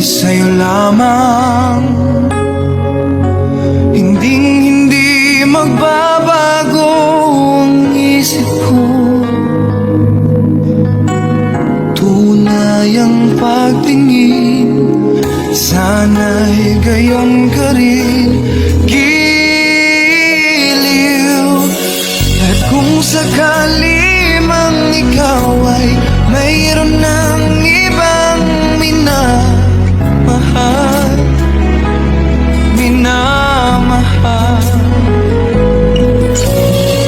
Sa'yo lamang, hindi magbabago ang isip ko. Tunay ang pagtingin, sana'y gayon ka rin, giliw. At kung sakali mang ikaw ay mayroon ng ibang minamahal,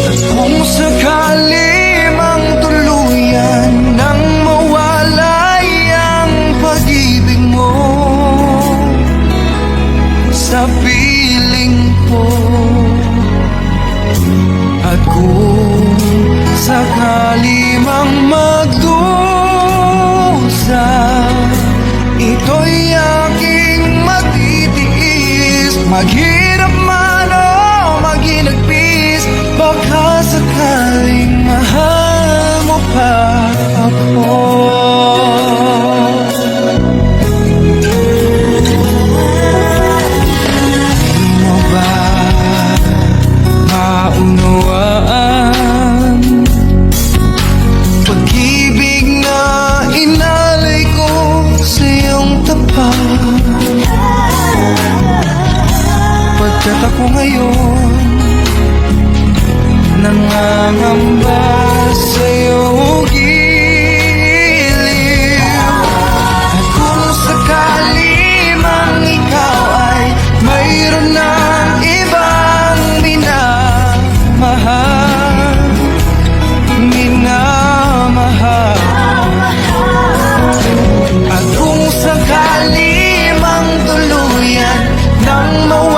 at kung sakali mang tuluyan nang mawalay ang pag-ibig mo sa piling ko, at kung sakali mang magdusa, ito'y aking matitiis. Maghirap man o maginagpis, baka sakaling mahal mo pa ako. Di mo ba maunawaan pag-ibig na inalay ko sa iyong tapat? Pagkat ako ngayon nangangamba sa iyong giliw, at kung sakali mang ikaw ay mayroon ng ibang minamahal, at kung sakali mang tuluyan nang mawala